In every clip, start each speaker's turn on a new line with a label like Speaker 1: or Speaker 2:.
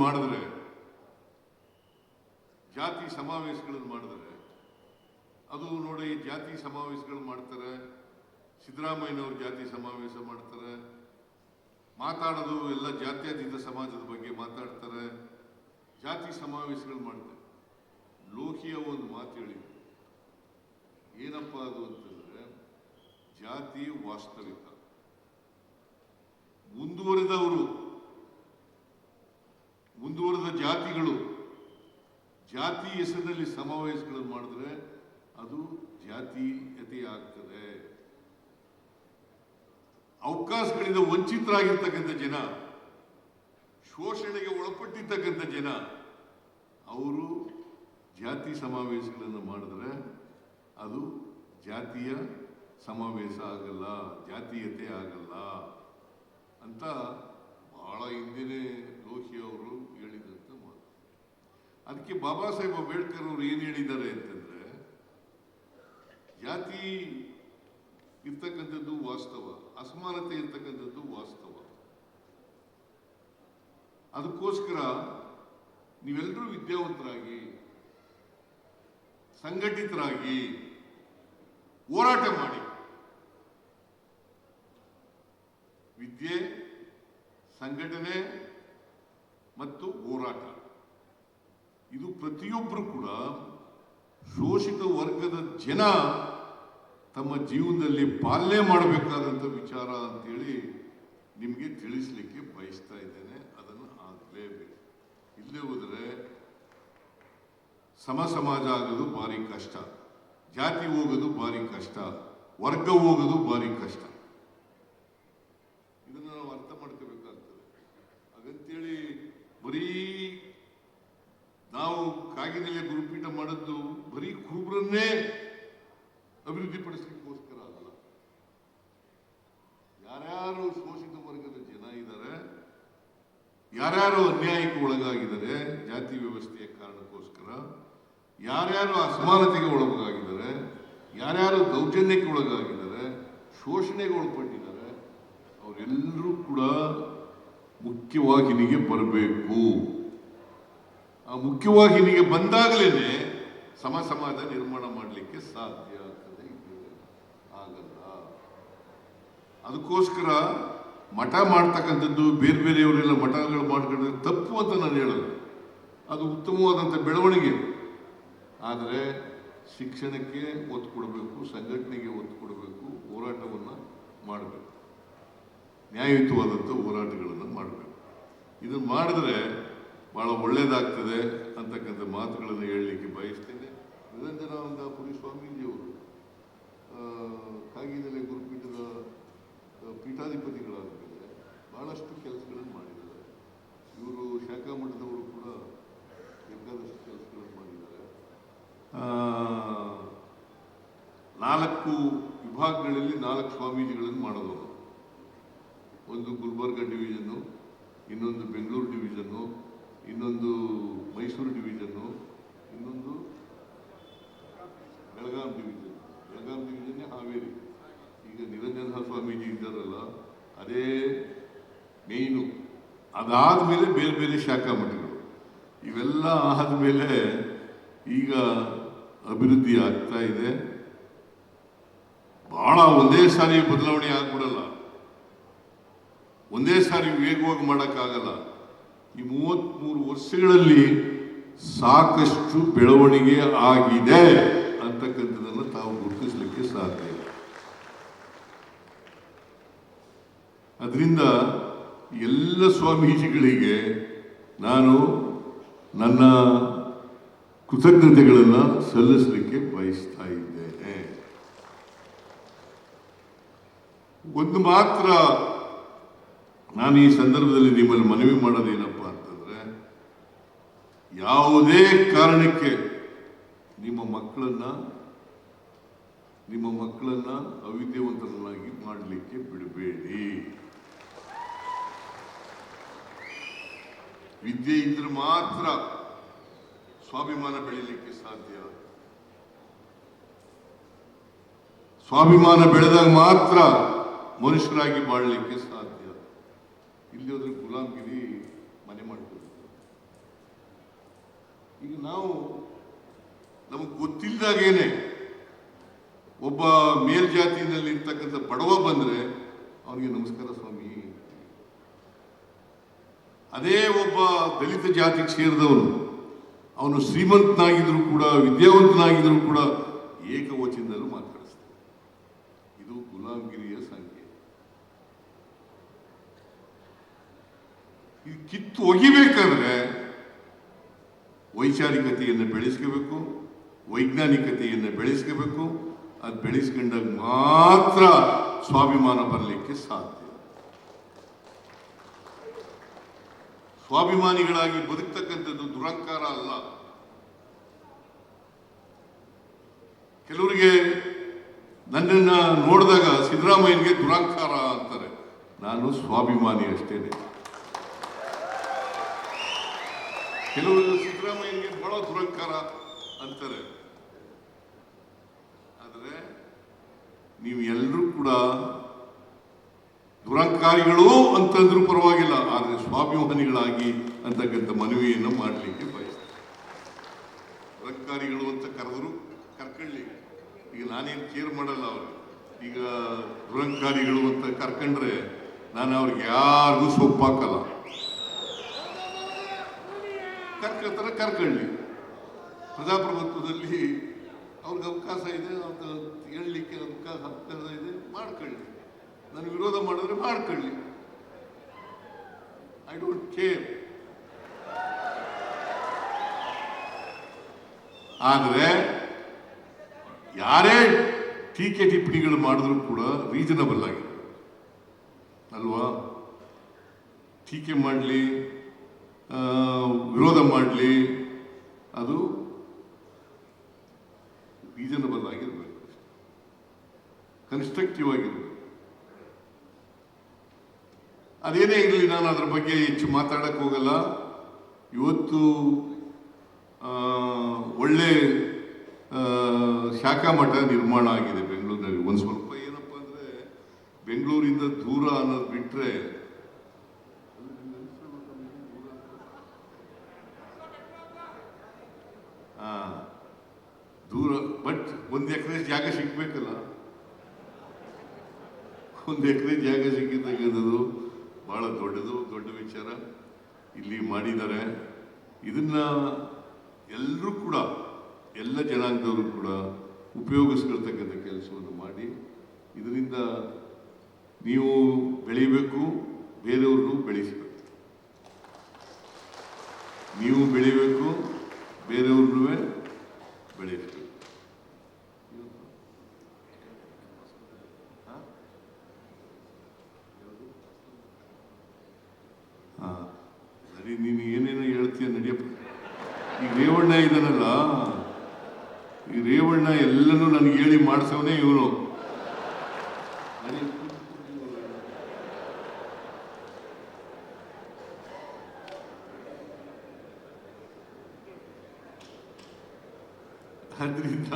Speaker 1: ಮಾಡಿದ್ರೆ, ಜಾತಿ ಸಮಾವೇಶಗಳನ್ನು ಮಾಡಿದ್ರೆ, ಅದು ನೋಡಿ ಜಾತಿ ಸಮಾವೇಶಗಳು ಮಾಡ್ತಾರೆ. ಸಿದ್ದರಾಮಯ್ಯನವರು ಜಾತಿ ಸಮಾವೇಶ ಮಾಡ್ತಾರೆ, ಮಾತಾಡೋದು ಎಲ್ಲ ಜಾತ್ಯತೀತ ಸಮಾಜದ ಬಗ್ಗೆ ಮಾತಾಡ್ತಾರೆ, ಜಾತಿ ಸಮಾವೇಶಗಳು ಮಾಡ್ತಾರೆ. ಲೋಹಿಯ ಒಂದು ಮಾತು ಹೇಳಿದ್ರು, ಏನಪ್ಪ ಅದು ಅಂತಂದ್ರೆ, ಜಾತಿ ವಾಸ್ತವಿಕ, ಮುಂದುವರೆದ ಜಾತಿಗಳು ಜಾತಿ ಹೆಸರಿನಲ್ಲಿ ಸಮಾವೇಶಗಳನ್ನು ಮಾಡಿದ್ರೆ ಅದು ಜಾತೀಯತೆ ಆಗ್ತದೆ. ಅವಕಾಶಗಳಿಂದ ವಂಚಿತರಾಗಿರ್ತಕ್ಕಂಥ ಜನ, ಶೋಷಣೆಗೆ ಒಳಪಟ್ಟಿರ್ತಕ್ಕಂಥ ಜನ, ಅವರು ಜಾತಿ ಸಮಾವೇಶಗಳನ್ನು ಮಾಡಿದ್ರೆ ಅದು ಜಾತಿಯ ಸಮಾವೇಶ ಆಗಲ್ಲ, ಜಾತೀಯತೆ ಆಗಲ್ಲ ಅಂತ ಬಹಳ ಹಿಂದೆನೇ ಲೋಹಿ ಅವರು ಹೇಳಿದಂತ ಮಾತು. ಅದಕ್ಕೆ ಬಾಬಾ ಸಾಹೇಬ್ ಅಂಬೇಡ್ಕರ್ ಅವರು ಏನು ಹೇಳಿದ್ದಾರೆ ಅಂತಂದ್ರೆ, ಜಾತಿ ಇರ್ತಕ್ಕಂಥದ್ದು ವಾಸ್ತವ, ಅಸಮಾನತೆ ಇರ್ತಕ್ಕಂಥದ್ದು ವಾಸ್ತವ. ಅದಕ್ಕೋಸ್ಕರ ನೀವೆಲ್ಲರೂ ವಿದ್ಯಾವಂತರಾಗಿ, ಸಂಘಟಿತರಾಗಿ ಹೋರಾಟ ಮಾಡಿ. ವಿದ್ಯೆ, ಸಂಘಟನೆ ಮತ್ತು ಹೋರಾಟ, ಇದು ಪ್ರತಿಯೊಬ್ಬರು ಕೂಡ ಶೋಷಿತ ವರ್ಗದ ಜನ ತಮ್ಮ ಜೀವನದಲ್ಲಿ ಪಾಲನೆ ಮಾಡಬೇಕಾದಂಥ ವಿಚಾರ ಅಂತೇಳಿ ನಿಮಗೆ ತಿಳಿಸ್ಲಿಕ್ಕೆ ಬಯಸ್ತಾ ಇದ್ದೇನೆ. ಅದನ್ನು ಆಗಲೇಬೇಕು. ಇಲ್ಲೇ ಹೋದರೆ ಸಮಾಜ ಆಗೋದು ಭಾರಿ ಕಷ್ಟ, ಜಾತಿ ಹೋಗೋದು ಭಾರಿ ಕಷ್ಟ, ವರ್ಗ ಹೋಗೋದು ಭಾರಿ ಕಷ್ಟ. ಇದನ್ನು ನಾವು ಅರ್ಥ ಮಾಡ್ಕೋಬೇಕಾಗ್ತದೆ. ಹಾಗಂತೇಳಿ ಬರೀ ನಾವು ಕಾಗಿನೆಲೆ ಗುರುಪೀಠ ಮಾಡಿದ್ದು ಬರೀ ಕುರುಬರನ್ನೇ ಅಭಿವೃದ್ಧಿಪಡಿಸಲಿಕ್ಕೋಸ್ಕರ ಅಲ್ಲ. ಯಾರ್ಯಾರು ಶೋಷಿತ ವರ್ಗದ ಜನ ಇದ್ದಾರೆ, ಯಾರ್ಯಾರು ಅನ್ಯಾಯಕ್ಕೆ ಒಳಗಾಗಿದ್ದಾರೆ ಜಾತಿ ವ್ಯವಸ್ಥೆಯ ಕಾರಣಕ್ಕೋಸ್ಕರ, ಯಾರ್ಯಾರು ಅಸಮಾನತೆಗೆ ಒಳಗಾಗಿದ್ದಾರೆ, ಯಾರ್ಯಾರು ದೌರ್ಜನ್ಯಕ್ಕೆ ಒಳಗಾಗಿದ್ದಾರೆ, ಶೋಷಣೆಗೆ ಒಳಪಟ್ಟಿದ್ದಾರೆ, ಅವರೆಲ್ಲರೂ ಕೂಡ ಮುಖ್ಯವಾಹಿನಿಗೆ ಬರಬೇಕು. ಆ ಮುಖ್ಯವಾಹಿನಿಗೆ ಬಂದಾಗಲೇ ಸಮಾಜ ನಿರ್ಮಾಣ ಮಾಡಲಿಕ್ಕೆ ಸಾಧ್ಯ ಆಗ್ತದೆ, ಆಗಲ್ಲ. ಅದಕ್ಕೋಸ್ಕರ ಮಠ ಮಾಡ್ತಕ್ಕಂಥದ್ದು, ಬೇರೆ ಬೇರೆಯವರೆಲ್ಲ ಮಠಗಳು ಮಾಡ್ಕೊಂಡ್ರೆ ತಪ್ಪು ಅಂತ ನಾನು ಹೇಳಲ್ಲ. ಅದು ಉತ್ತಮವಾದಂಥ ಬೆಳವಣಿಗೆ. ಆದರೆ ಶಿಕ್ಷಣಕ್ಕೆ ಒತ್ತು ಕೊಡಬೇಕು, ಸಂಘಟನೆಗೆ ಒತ್ತು ಕೊಡಬೇಕು, ಹೋರಾಟವನ್ನು ಮಾಡಬೇಕು, ನ್ಯಾಯಯುತವಾದಂಥ ಹೋರಾಟಗಳನ್ನು ಮಾಡಬೇಕು. ಇದನ್ನು ಮಾಡಿದ್ರೆ ಭಾಳ ಒಳ್ಳೆಯದಾಗ್ತದೆ ಅಂತಕ್ಕಂಥ ಮಾತುಗಳನ್ನು ಹೇಳಲಿಕ್ಕೆ ಬಯಸ್ತೇನೆ. ನಿರಂಜನಾನಂದಪುರಿ ಸ್ವಾಮೀಜಿಯವರು ಕಾಗಿನೆಲೆ ಗುರುಪೀಠದ ಪೀಠಾಧಿಪತಿಗಳಾದ ಮೇಲೆ ಭಾಳಷ್ಟು ಕೆಲಸಗಳನ್ನು ಮಾಡಿದ್ದಾರೆ. ಇವರು ಶಾಖಾ ಮಠದವರು ಕೂಡ ಬೇಕಾದಷ್ಟು ಕೆಲಸಗಳನ್ನು ಮಾಡಿದ್ದಾರೆ. 4 ವಿಭಾಗಗಳಲ್ಲಿ 4 ಸ್ವಾಮೀಜಿಗಳನ್ನು ಮಾಡೋದು. ಒಂದು ಗುಲ್ಬರ್ಗ ಡಿವಿಷನ್ನು, ಇನ್ನೊಂದು ಬೆಂಗಳೂರು ಡಿವಿಷನ್ನು, ಇನ್ನೊಂದು ಮೈಸೂರು ಡಿವಿಷನ್ನು, ಇನ್ನೊಂದು ಬೆಳಗಾಂ ಡಿವಿಷನ್ನೇ ಹಾವೇರಿ. ಈಗ ನಿರಂಜನ ಸ್ವಾಮೀಜಿ ಇದ್ದಾರಲ್ಲ, ಅದೇ ಮೇಯ್ನು. ಅದಾದಮೇಲೆ ಬೇರೆ ಬೇರೆ ಶಾಖಾ ಮಠಗಳು. ಇವೆಲ್ಲ ಆದಮೇಲೆ ಈಗ ಅಭಿವೃದ್ಧಿ ಆಗ್ತಾ ಇದೆ. ಬಹಳ ಒಂದೇ ಸಾರಿ ಬದಲಾವಣೆ ಆಗ್ಬಿಡಲ್ಲ, ಒಂದೇ ಸಾರಿ ವೇಗವಾಗಿ ಮಾಡೋಕ್ಕಾಗಲ್ಲ. ಈ 33 ವರ್ಷಗಳಲ್ಲಿ ಸಾಕಷ್ಟು ಬೆಳವಣಿಗೆ ಆಗಿದೆ ಅಂತಕ್ಕಂಥದ್ದನ್ನು ತಾವು ಗುರುತಿಸಲಿಕ್ಕೆ ಸಾಧ್ಯ. ಅದರಿಂದ ಎಲ್ಲ ಸ್ವಾಮೀಜಿಗಳಿಗೆ ನಾನು ನನ್ನ ಕೃತಜ್ಞತೆಗಳನ್ನು ಸಲ್ಲಿಸಲಿಕ್ಕೆ ಬಯಸ್ತಾ ಇದ್ದೇನೆ. ಒಂದು ಮಾತ್ರ ನಾನು ಈ ಸಂದರ್ಭದಲ್ಲಿ ನಿಮ್ಮಲ್ಲಿ ಮನವಿ ಮಾಡೋದೇನಪ್ಪ ಅಂತಂದ್ರೆ, ಯಾವುದೇ ಕಾರಣಕ್ಕೆ ನಿಮ್ಮ ಮಕ್ಕಳನ್ನ ಅವಿದ್ಯಾವಂತರನ್ನಾಗಿ ಮಾಡಲಿಕ್ಕೆ ಬಿಡಬೇಡಿ. ವಿದ್ಯೆ ಇದ್ರೆ ಮಾತ್ರ ಸ್ವಾಭಿಮಾನ ಬೆಳೀಲಿಕ್ಕೆ ಸಾಧ್ಯ. ಸ್ವಾಭಿಮಾನ ಬೆಳೆದಾಗ ಮಾತ್ರ ಮನುಷ್ಯರಾಗಿ ಬಾಳಲಿಕ್ಕೆ ಸಾಧ್ಯ. ಇಲ್ಲಿ ಹೋದ್ರೆ ಗುಲಾಮ್ಗಿರಿ ಮನೆ ಮಾಡ್ಕೊಳ್ತಾರೆ. ಈಗ ನಾವು ನಮಗೆ ಗೊತ್ತಿಲ್ಲದಾಗೇನೆ ಒಬ್ಬ ಮೇಲ್ಜಾತಿನಲ್ಲಿ ಇರ್ತಕ್ಕಂಥ ಬಡವ ಬಂದ್ರೆ ಅವನಿಗೆ ನಮಸ್ಕಾರ ಸ್ವಾಮಿ, ಅದೇ ಒಬ್ಬ ದಲಿತ ಜಾತಿಗೆ ಸೇರಿದವನು ಅವನು ಶ್ರೀಮಂತನಾಗಿದ್ರು ಕೂಡ ವಿದ್ಯಾವಂತನಾಗಿದ್ರು ಕೂಡ ಏಕವಚನದಲ್ಲೂ ಮಾತಾಡಿಸ್ತಾನೆ. ಇದು ಗುಲಾಮಗಿರಿಯ ಸಂಖ್ಯೆ. ಇದು ಕಿತ್ತು ಒಗಿಬೇಕಾದ್ರೆ ವೈಚಾರಿಕತೆಯನ್ನು ಬೆಳೆಸ್ಕೋಬೇಕು, ವೈಜ್ಞಾನಿಕತೆಯನ್ನು ಬೆಳೆಸ್ಕೋಬೇಕು. ಅದು ಬೆಳೆಸ್ಕೊಂಡಾಗ ಮಾತ್ರ ಸ್ವಾಭಿಮಾನ ಬರಲಿಕ್ಕೆ ಸಾಧ್ಯ. ಸ್ವಾಭಿಮಾನಿಗಳಾಗಿ ಬದುಕ್ತಕ್ಕಂಥದ್ದು ದುರಹಂಕಾರ ಅಲ್ಲ. ಕೆಲವರಿಗೆ ನನ್ನನ್ನ ನೋಡಿದಾಗ ಸಿದ್ದರಾಮಯ್ಯನಿಗೆ ದುರಹಂಕಾರ ಅಂತಾರೆ. ನಾನು ಸ್ವಾಭಿಮಾನಿ ಅಷ್ಟೇನೆ. ಕೆಲವರು ಸಿದ್ದರಾಮಯ್ಯನಿಗೆ ಬಹಳ ದುರಹಂಕಾರ ಅಂತಾರೆ. ಆದರೆ ನೀವು ಎಲ್ಲರೂ ಕೂಡ ದುರಹಂಕಾರಿಗಳು ಅಂತಂದ್ರೂ ಪರವಾಗಿಲ್ಲ, ಆದರೆ ಸ್ವಾಭಿಮಾನಿಗಳಾಗಿ ಅಂತಕ್ಕಂಥ ಮನವಿಯನ್ನು ಮಾಡಲಿಕ್ಕೆ ಬಯಸ್ತಾರೆ. ದುರಹಂಕಾರಿಗಳು ಅಂತ ಕರೆದ್ರು ಕರ್ಕೊಳ್ಳಿ, ಈಗ ನಾನೇನು ಕೇರ್ ಮಾಡಲ್ಲ ಅವರು. ಈಗ ದುರಹಂಕಾರಿಗಳು ಅಂತ ಕರ್ಕೊಂಡ್ರೆ ನಾನು ಅವ್ರಿಗೆ ಯಾರಿಗೂ ಸೊಪ್ಪಾಕಲ್ಲ. ಕರ್ಕೊಳ್ತಾರೆ, ಕರ್ಕೊಳ್ಳಿ. ಪ್ರಜಾಪ್ರಭುತ್ವದಲ್ಲಿ ಅವ್ರಿಗೆ ಅವಕಾಶ ಇದೆ, ಅವ್ರಿಗೆ ಹೇಳಲಿಕ್ಕೆ ಅವಕಾಶ ಇದೆ, ಮಾಡ್ಕೊಳ್ಳಿ. ನಾನು ವಿರೋಧ ಮಾಡಿದ್ರೆ ಮಾಡ್ಕೊಳ್ಳಿ, ಐ ಡೋಂಟ್ ಕೇರ್. ಆದರೆ ಯಾರೇ ಟೀಕೆ ಟಿಪ್ಪಣಿಗಳು ಮಾಡಿದ್ರು ಕೂಡ ರೀಸನಬಲ್ ಆಗಿದೆ ಅಲ್ವಾ? ಟೀಕೆ ಮಾಡಲಿ, ವಿರೋಧ ಮಾಡಲಿ, ಅದು ರೀಸನಬಲ್ ಆಗಿರಬೇಕು, ಕನ್ಸ್ಟ್ರಕ್ಟಿವ್ ಆಗಿರಬೇಕು. ಅದೇನೇ ಇರಲಿ, ನಾನು ಅದ್ರ ಬಗ್ಗೆ ಹೆಚ್ಚು ಮಾತಾಡಕ್ಕೆ ಹೋಗಲ್ಲ. ಇವತ್ತು ಒಳ್ಳೆ ಶಾಖಾ ಮಠ ನಿರ್ಮಾಣ ಆಗಿದೆ ಬೆಂಗಳೂರಿನಲ್ಲಿ. ಒಂದು ಸ್ವಲ್ಪ ಏನಪ್ಪ ಅಂದರೆ ಬೆಂಗಳೂರಿಂದ ದೂರ ಅನ್ನೋದು ಬಿಟ್ಟರೆ ದೂರ, ಬಟ್ 1 ಎಕರೆ ಜಾಗ ಸಿಗ್ಬೇಕಲ್ಲ. 1 ಎಕರೆ ಜಾಗ ಸಿಕ್ಕಿರ್ತಕ್ಕಂಥದ್ದು ಬಹಳ ದೊಡ್ಡ ವಿಚಾರ. ಇಲ್ಲಿ ಮಾಡಿದ್ದಾರೆ. ಇದನ್ನ ಎಲ್ಲರೂ ಕೂಡ, ಎಲ್ಲ ಜನಾಂಗದವರು ಕೂಡ ಉಪಯೋಗಿಸ್ಕೊಳ್ತಕ್ಕಂಥ ಕೆಲಸವನ್ನು ಮಾಡಿ ಇದರಿಂದ ನೀವು ಬೆಳಿಬೇಕು, ಬೇರೆಯವ್ರನ್ನೂ ಬೆಳೆಸಬೇಕು. ನೀವು ಬೆಳಿಬೇಕು, ಬೇರೆಯವ್ರನ್ನೂ ಬೆಳೆಸಬೇಕು. ಸರಿ, ನೀನು ಏನೇನೋ ಹೇಳ್ತೀಯ ನಡೆಯಪ್ಪ. ಈಗ ರೇವಣ್ಣ ಇದ್ದಾನಲ್ಲ, ಈ ರೇವಣ್ಣ ಎಲ್ಲನೂ ನನಗೆ ಹೇಳಿ ಮಾಡಿಸವನೇ ಇವನು. ಅದರಿಂದ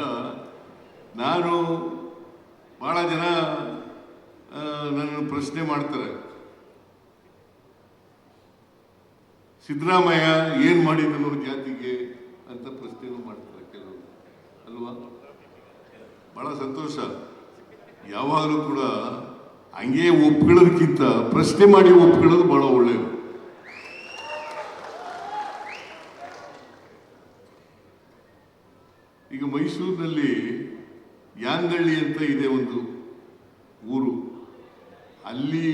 Speaker 1: ನಾನು ಬಹಳ ಜನ ನನ್ನನ್ನು ಪ್ರಶ್ನೆ ಮಾಡ್ತಾರೆ, ಸಿದ್ದರಾಮಯ್ಯ ಏನ್ ಮಾಡಿದನು ಜಾತಿಗೆ ಅಂತ ಪ್ರಶ್ನೆನೂ ಮಾಡ್ತಾರೆ ಕೆಲವರು ಅಲ್ವಾ? ಬಹಳ ಸಂತೋಷ. ಯಾವಾಗಲೂ ಕೂಡ ಹಂಗೆ ಒಪ್ಕೊಳ್ಳೋದಕ್ಕಿಂತ ಪ್ರಶ್ನೆ ಮಾಡಿ ಒಪ್ಕೊಳ್ಳೋದು ಬಹಳ ಒಳ್ಳೆಯದು. ಈಗ ಮೈಸೂರಿನಲ್ಲಿ ಯಾಂಗಳ್ಳಿ ಅಂತ ಇದೆ ಒಂದು ಊರು. ಅಲ್ಲಿ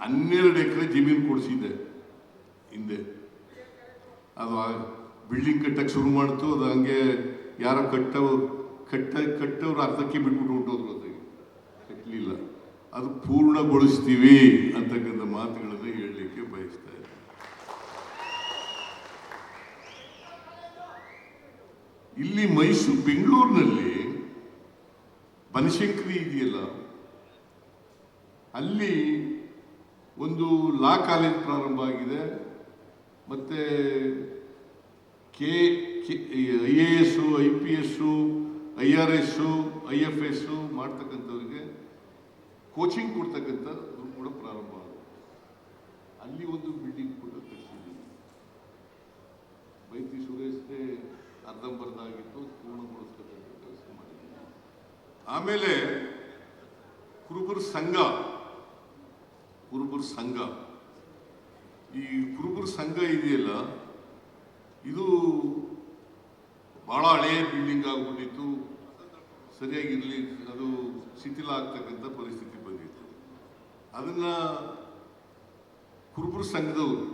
Speaker 1: 12 ಎಕರೆ ಜಮೀನು ಕೊಡಿಸಿದೆ ಹಿಂದೆ. ಅದು ಬಿಲ್ಡಿಂಗ್ ಕಟ್ಟಕ್ಕೆ ಶುರು ಮಾಡ್ತು. ಅದು ಹಂಗೆ ಯಾರೋ ಕಟ್ಟವ್ರು ಅರ್ಧಕ್ಕೆ ಬಿಟ್ಬಿಟ್ಟು ಹೊಂಟೋದ್ರು. ಅದಕ್ಕೆ ಕಟ್ಟಲಿಲ್ಲ. ಅದು ಪೂರ್ಣಗೊಳಿಸ್ತೀವಿ ಅಂತಕ್ಕಂಥ ಮಾತುಗಳನ್ನು ಹೇಳಲಿಕ್ಕೆ ಬಯಸ್ತಾ ಇದ್ದಾರೆ. ಇಲ್ಲಿ ಬೆಂಗಳೂರಿನಲ್ಲಿ ಬನಶಂಕರಿ ಇದೆಯಲ್ಲ, ಅಲ್ಲಿ ಒಂದು ಲಾ ಕಾಲೇಜ್ ಪ್ರಾರಂಭ ಆಗಿದೆ. ಮತ್ತೆ IAS, IPS, IRS, IFS ಮಾಡ್ತಕ್ಕಂಥವ್ರಿಗೆ ಕೋಚಿಂಗ್ ಕೊಡ್ತಕ್ಕಂಥದ್ದು ಕೂಡ ಪ್ರಾರಂಭ ಆಗಿದೆ. ಅಲ್ಲಿ ಒಂದು ಬಿಲ್ಡಿಂಗ್ ಕೂಡ ಕಟ್ಟಿಸಿದ್ದೀವಿ. ಬೈತಿ ಸುರೇಶ್ನೇ ಅರ್ಧಂಬರ್ಧಾಗಿತ್ತು, ಪೂರ್ಣಗೊಳಿಸ್ತಕ್ಕಂಥ ಕೆಲಸ ಮಾಡಿದ್ದೀವಿ. ಆಮೇಲೆ ಕುರುಬರ ಸಂಘ ಈ ಕುರುಬರ ಸಂಘ ಇದೆಯಲ್ಲ, ಇದು ಬಹಳ ಹಳೆಯ ಬಿಲ್ಡಿಂಗ್ ಆಗ್ಬಿಟ್ಟಿತ್ತು, ಸರಿಯಾಗಿರ್ಲಿ, ಅದು ಶಿಥಿಲ ಆಗ್ತಕ್ಕಂಥ ಪರಿಸ್ಥಿತಿ ಬಂದಿತ್ತು. ಅದನ್ನ ಕುರುಬರ ಸಂಘದವರು,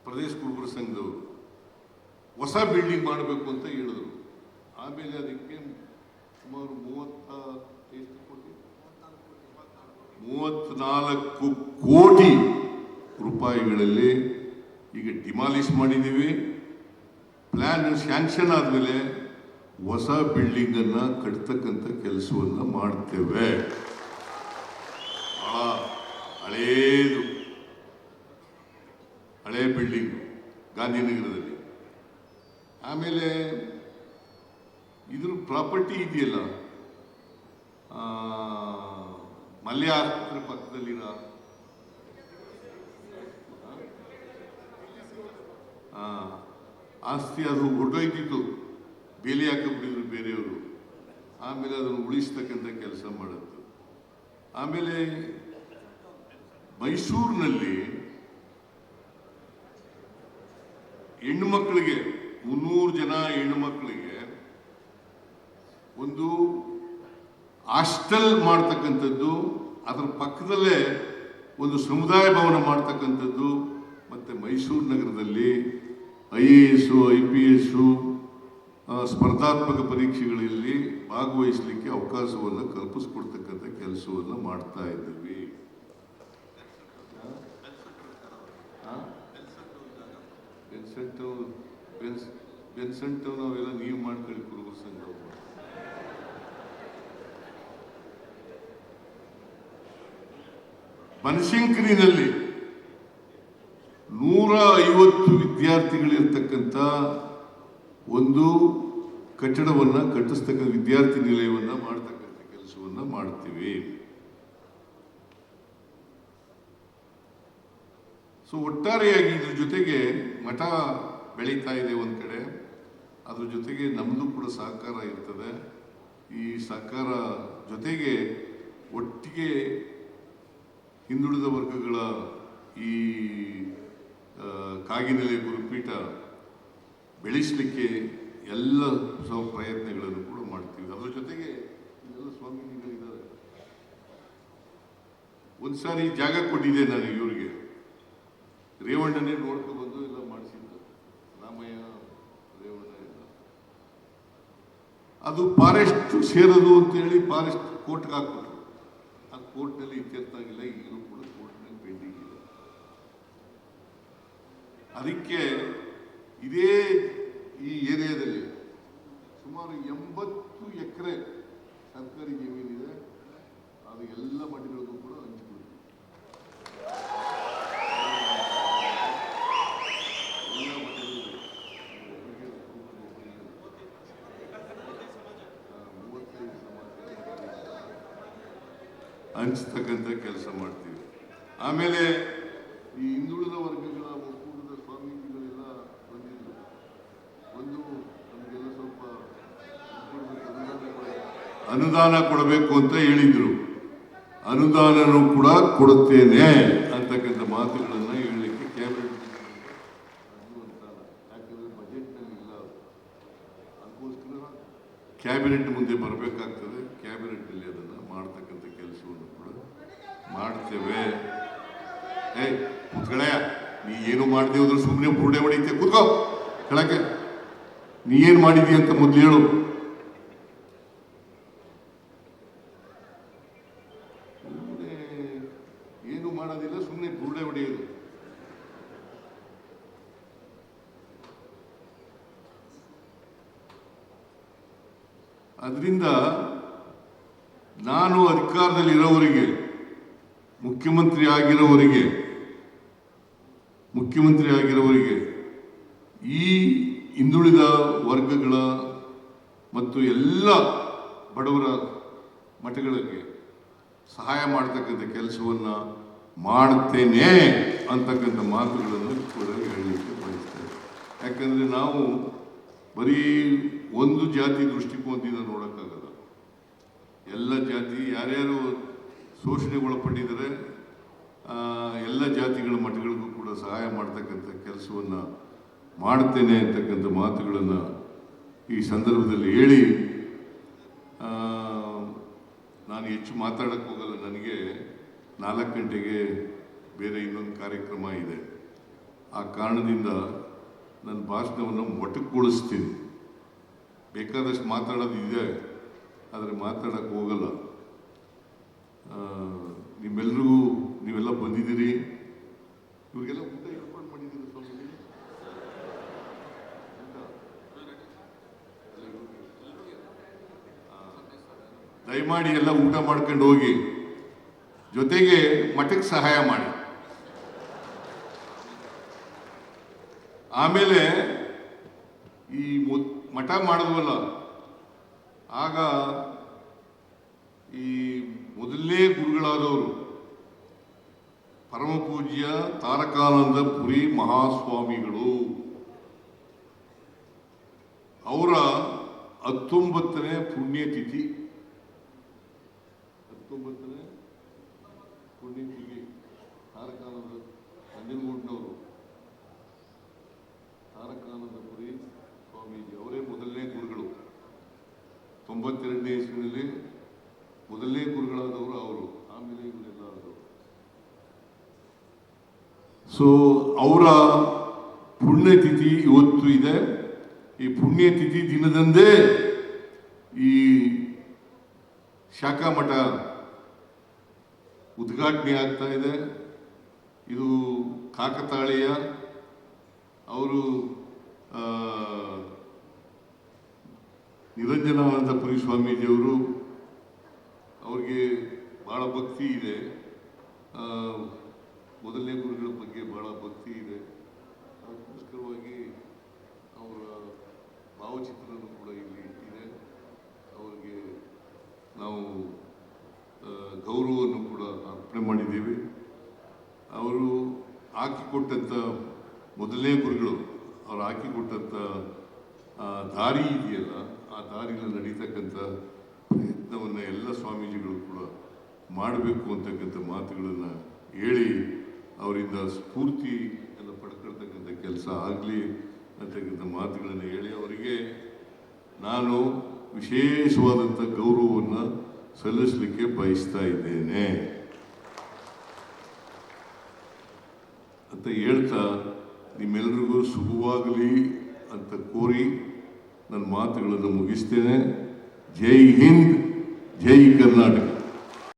Speaker 1: ಪ್ರದೇಶ ಕುರುಬರ ಸಂಘದವರು ಹೊಸ ಬಿಲ್ಡಿಂಗ್ ಮಾಡಬೇಕು ಅಂತ ಹೇಳಿದ್ರು. ಆಮೇಲೆ ಅದಕ್ಕೆ ಸುಮಾರು 34 ಕೋಟಿ ರೂಪಾಯಿಗಳಲ್ಲಿ ಈಗ ಡಿಮಾಲಿಷ್ ಮಾಡಿದ್ದೀವಿ. ಪ್ಲಾನ್ ಸ್ಯಾಂಕ್ಷನ್ ಆದಮೇಲೆ ಹೊಸ ಬಿಲ್ಡಿಂಗ್ ಅನ್ನ ಕಟ್ತಕ್ಕಂಥ ಕೆಲಸವನ್ನ ಮಾಡ್ತೇವೆ. ಬಹಳ ಹಳೆಯ ಬಿಲ್ಡಿಂಗ್ ಗಾಂಧಿನಗರದಲ್ಲಿ. ಆಮೇಲೆ ಇದ್ರ ಪ್ರಾಪರ್ಟಿ ಇದೆಯಲ್ಲ, ಮಲ್ಯ ಆಸ್ಪತ್ರೆ ಪಕ್ಕದಲ್ಲಿರೋ ಆಸ್ತಿ, ಅದು ಹೊರಟೋಯ್ತಿತ್ತು, ಬೇಲಿ ಹಾಕಿಬಿಟ್ಟಿದ್ರು ಬೇರೆಯವರು. ಆಮೇಲೆ ಅದನ್ನು ಉಳಿಸ್ತಕ್ಕಂಥ ಕೆಲಸ ಮಾಡಿದ್ರು. ಆಮೇಲೆ ಮೈಸೂರಿನಲ್ಲಿ ಹೆಣ್ಣು ಮಕ್ಕಳಿಗೆ 300 ಜನ ಹೆಣ್ಣು ಮಕ್ಕಳಿಗೆ ಒಂದು ಹಾಸ್ಟೆಲ್ ಮಾಡ್ತಕ್ಕಂಥದ್ದು, ಅದರ ಪಕ್ಕದಲ್ಲೇ ಒಂದು ಸಮುದಾಯ ಭವನ ಮಾಡ್ತಕ್ಕಂಥದ್ದು, ಮತ್ತು ಮೈಸೂರು ನಗರದಲ್ಲಿ IAS IPS ಸ್ಪರ್ಧಾತ್ಮಕ ಪರೀಕ್ಷೆಗಳಲ್ಲಿ ಭಾಗವಹಿಸಲಿಕ್ಕೆ ಅವಕಾಶವನ್ನು ಕಲ್ಪಿಸ್ಕೊಡ್ತಕ್ಕಂಥ ಕೆಲಸವನ್ನು ಮಾಡ್ತಾ ಇದ್ದೀವಿ. ಬೆನ್ಸೆಂಟ್ ನಾವೆಲ್ಲ ನೀವು ಮಾಡ್ಕೊಳ್ಳಿ ಕುರುಬರ ಸಂಘ. ಬನಶಂಕರಿನಲ್ಲಿ 150 ವಿದ್ಯಾರ್ಥಿಗಳಿರ್ತಕ್ಕಂಥ ಒಂದು ಕಟ್ಟಡವನ್ನ ಕಟ್ಟಿಸ್ತಕ್ಕಂಥ ವಿದ್ಯಾರ್ಥಿ ನಿಲಯವನ್ನ ಮಾಡ್ತಕ್ಕಂಥ ಕೆಲಸವನ್ನ ಮಾಡ್ತೀವಿ. ಸೊ ಒಟ್ಟಾರೆಯಾಗಿ ಇದ್ರ ಜೊತೆಗೆ ಮಠ ಬೆಳೀತಾ ಇದೆ ಒಂದ್ ಕಡೆ, ಅದ್ರ ಜೊತೆಗೆ ನಮ್ದು ಕೂಡ ಸಹಕಾರ ಇರ್ತದೆ. ಈ ಸಹಕಾರ ಜೊತೆಗೆ ಒಟ್ಟಿಗೆ ಹಿಂದುಳಿದ ವರ್ಗಗಳ ಈ ಕಾಗಿನೆಲೆ ಗುರುಪೀಠ ಬೆಳೆಸಲಿಕ್ಕೆ ಎಲ್ಲ ಪ್ರಯತ್ನಗಳನ್ನು ಕೂಡ ಮಾಡ್ತೀವಿ. ಅದರ ಜೊತೆಗೆ ಎಲ್ಲ ಸ್ವಾಮೀಜಿಗಳಿದ್ದಾರೆ. ಒಂದ್ಸಾರಿ ಜಾಗ ಕೊಟ್ಟಿದ್ದೆ ನಾನು ಇವರಿಗೆ, ರೇವಣ್ಣನೇ ನೋಡ್ಕೊ ಬಂದು ಎಲ್ಲ ಮಾಡಿಸಿದ್ದು, ರಾಮಯ್ಯ ರೇವಣ್ಣ ಎಲ್ಲ. ಅದು ಫಾರೆಸ್ಟ್ ಸೇರೋದು ಅಂತ ಹೇಳಿ ಫಾರೆಸ್ಟ್ ಕೋರ್ಟ್ಗೆ ಹಾಕ್ಬಿಟ್ರು. ಆ ಕೋರ್ಟ್ನಲ್ಲಿ ಇತ್ಯರ್ಥ ಆಗಿಲ್ಲ, ಈಗಲೂ ಕೂಡ ಕೋರ್ಟ್ನಲ್ಲಿ ಪೆಂಡಿಂಗ್ ಇದೆ. ಅದಕ್ಕೆ ಇದೇ ಈ ಏರಿಯಾದಲ್ಲಿ ಸುಮಾರು 80 ಎಕರೆ ಸರ್ಕಾರಿ ಜಮೀನಿದೆ. ಅದು ಎಲ್ಲ ಮಠಗಳಿಗೂ ಕೂಡ ಹಂಚಿಬಿಡ್ತೀವಿ. ಎಲ್ಲ ಮಠಗಳಿಗೂ ಹಂಚತಕ್ಕಂಥ ಕೆಲಸ ಮಾಡ್ತೀವಿ. ಆಮೇಲೆ ಈ ಹಿಂದುಳಿದ ವರ್ಗಗಳ ಒಕ್ಕೂಟದ ಸ್ವಾಮೀಜಿಗಳೆಲ್ಲ ಬಂದಿದ್ರು. ಒಂದು ನಮಗೆಲ್ಲ ಸ್ವಲ್ಪ ಅನುದಾನ ಕೊಡಬೇಕು ಅಂತ ಹೇಳಿದ್ರು. ಅನುದಾನನೂ ಕೂಡ ಕೊಡುತ್ತೇನೆ ಅಂತಕ್ಕಂಥ ಮಾತುಗಳನ್ನು ಹೇಳಲಿಕ್ಕೆ ಕ್ಯಾಬಿನೆಟ್, ಯಾಕಂದ್ರೆ ಬಜೆಟ್ನಲ್ಲಿ ಇಲ್ಲ, ಅದಕ್ಕೋಸ್ಕರ ಕ್ಯಾಬಿನೆಟ್ ಮುಂದೆ ಬರಬೇಕಾಗ್ತದೆ. ಕ್ಯಾಬಿನೆಟ್ನಲ್ಲಿ ಅದನ್ನು ಮಾಡ್ತಕ್ಕಂಥ ಕೆಲಸವನ್ನು ಕೂಡ ಮಾಡ್ತೇವೆ. ಕೂತ್ಗಳಯ್ಯ, ನೀ ಏನು ಮಾಡಿದೆ ಅಂದ್ರೆ ಸುಮ್ಮನೆ ಬುರುಡೆ ಹೊಡಿತೆ, ಕೂತ್ಕೋ ಕೆಳಕ್ಕೆ. ನೀ ಏನು ಮಾಡಿದಿ ಅಂತ ಮೊದಲು ಹೇಳು. ಏನು ಮಾಡೋದಿಲ್ಲ, ಸುಮ್ಮನೆ ಬುರುಡೆ ಹೊಡೆಯೋದು. ಅದರಿಂದ ನಾನು ಅಧಿಕಾರದಲ್ಲಿರೋವರಿಗೆ, ಮುಖ್ಯಮಂತ್ರಿ ಆಗಿರೋವರಿಗೆ ಈ ಹಿಂದುಳಿದ ವರ್ಗಗಳ ಮತ್ತು ಎಲ್ಲ ಬಡವರ ಮಠಗಳಿಗೆ ಸಹಾಯ ಮಾಡತಕ್ಕಂಥ ಕೆಲಸವನ್ನು ಮಾಡ್ತೇನೆ ಅಂತಕ್ಕಂಥ ಮಾತುಗಳನ್ನು ಕೂಡ ಹೇಳಲಿಕ್ಕೆ ಬಯಸ್ತೇನೆ. ಯಾಕಂದರೆ ನಾವು ಬರೀ ಒಂದು ಜಾತಿ ದೃಷ್ಟಿಕೋನದಿಂದ ನೋಡೋಕ್ಕಾಗಲ್ಲ. ಎಲ್ಲ ಜಾತಿ ಯಾರ್ಯಾರು ಶೋಷಣೆಗೊಳಪಟ್ಟಿದ್ದಾರೆ ಎಲ್ಲ ಜಾತಿಗಳ ಮಠಗಳಿಗೂ ಕೂಡ ಸಹಾಯ ಮಾಡ್ತಕ್ಕಂಥ ಕೆಲಸವನ್ನು ಮಾಡ್ತೇನೆ ಅಂತಕ್ಕಂಥ ಮಾತುಗಳನ್ನು ಈ ಸಂದರ್ಭದಲ್ಲಿ ಹೇಳಿ ನಾನು ಹೆಚ್ಚು ಮಾತಾಡೋಕ್ಕೆ ಹೋಗಲ್ಲ. ನನಗೆ 4 ಗಂಟೆಗೆ ಬೇರೆ ಇನ್ನೊಂದು ಕಾರ್ಯಕ್ರಮ ಇದೆ. ಆ ಕಾರಣದಿಂದ ನನ್ನ ಭಾಷಣವನ್ನು ಮೊಟಕುಗೊಳಿಸ್ತೀನಿ. ಬೇಕಾದಷ್ಟು ಮಾತಾಡೋದು ಇದೆ, ಆದರೆ ಮಾತಾಡೋಕ್ಕೆ ಹೋಗಲ್ಲ. ನಿಮ್ಮೆಲ್ಲರಿಗೂ ನೀವೆಲ್ಲ ಬಂದಿದ್ದೀರಿ. ಇವ್ರಿಗೆಲ್ಲ ಊಟ ಏರ್ಪಾಡು ಮಾಡಿದ್ದೀರಿ ಸ್ವಾಮಿ. ದಯಮಾಡಿ ಎಲ್ಲ ಊಟ ಮಾಡ್ಕೊಂಡು ಹೋಗಿ, ಜೊತೆಗೆ ಮಠಕ್ಕೆ ಸಹಾಯ ಮಾಡಿ. ಆಮೇಲೆ ಈ ಮಠ ಮಾಡಿದ್ವಲ್ಲ, ಆಗ ಈ ಮೊದಲನೇ ಗುರುಗಳಾದವರು ಪರಮ ಪೂಜ್ಯ ತಾರಕಾನಂದ ಪುರಿ ಮಹಾಸ್ವಾಮಿಗಳು ಅವರ 19ನೇ ಪುಣ್ಯತಿಥಿ. 19ನೇ ಪುಣ್ಯತಿಥಿ ತಾರಕಾನಂದ ನಂಜನಗೂಡಿನವರು ತಾರಕಾನಂದಪುರಿ ಸ್ವಾಮೀಜಿ ಅವರೇ ಮೊದಲನೇ ಗುರುಗಳು. 92ನೇ ಇಸ್ವಿನಲ್ಲಿ ಮೊದಲನೇ ಗುರುಗಳಾದವರು ಅವರು. ಆಮೇಲೆ ಇವರೆಲ್ಲ ಆದರು. ಸೊ ಅವರ ಪುಣ್ಯತಿಥಿ ಇವತ್ತು ಇದೆ. ಈ ಪುಣ್ಯತಿಥಿ ದಿನದಂದೇ ಈ ಶಾಖಾ ಮಠ ಉದ್ಘಾಟನೆ ಆಗ್ತಾ ಇದೆ. ಇದು ಕಾಕತಾಳೀಯ. ಅವರು ನಿರಂಜನಾನಂದಪುರಿ ಸ್ವಾಮೀಜಿಯವರು, ಅವ್ರಿಗೆ ಭಾಳ ಭಕ್ತಿ ಇದೆ. ಮೊದಲನೇ ಗುರುಗಳ ಬಗ್ಗೆ ಭಾಳ ಭಕ್ತಿ ಇದೆ. ಅದಕ್ಕೋಸ್ಕರವಾಗಿ ಅವರ ಭಾವಚಿತ್ರನೂ ಕೂಡ ಇಲ್ಲಿ ಇದೆ. ಅವರಿಗೆ ನಾವು ಗೌರವವನ್ನು ಕೂಡ ಅರ್ಪಣೆ ಮಾಡಿದ್ದೀವಿ. ಅವರು ಹಾಕಿಕೊಟ್ಟಂಥ ಮೊದಲನೇ ಗುರುಗಳು ಅವ್ರು ಹಾಕಿಕೊಟ್ಟಂಥ ದಾರಿ ಇದೆಯಲ್ಲ, ಆ ದಾರಿಯಲ್ಲಿ ನಡೀತಕ್ಕಂಥ ಪ್ರಯತ್ನವನ್ನು ಎಲ್ಲ ಸ್ವಾಮೀಜಿಗಳು ಕೂಡ ಮಾಡಬೇಕು ಅಂತಕ್ಕಂಥ ಮಾತುಗಳನ್ನು ಹೇಳಿ ಅವರಿಂದ ಸ್ಫೂರ್ತಿಯನ್ನು ಪಡ್ಕೊಳ್ತಕ್ಕಂಥ ಕೆಲಸ ಆಗಲಿ ಅಂತಕ್ಕಂಥ ಮಾತುಗಳನ್ನು ಹೇಳಿ ಅವರಿಗೆ ನಾನು ವಿಶೇಷವಾದಂಥ ಗೌರವವನ್ನು ಸಲ್ಲಿಸಲಿಕ್ಕೆ ಬಯಸ್ತಾ ಇದ್ದೇನೆ ಅಂತ ಹೇಳ್ತಾ ನಿಮ್ಮೆಲ್ಲರಿಗೂ ಶುಭವಾಗಲಿ ಅಂತ ಕೋರಿ ನನ್ನ ಮಾತುಗಳನ್ನು ಮುಗಿಸ್ತೇನೆ. ಜೈ ಹಿಂದ್, ಜೈ ಕರ್ನಾಟಕ.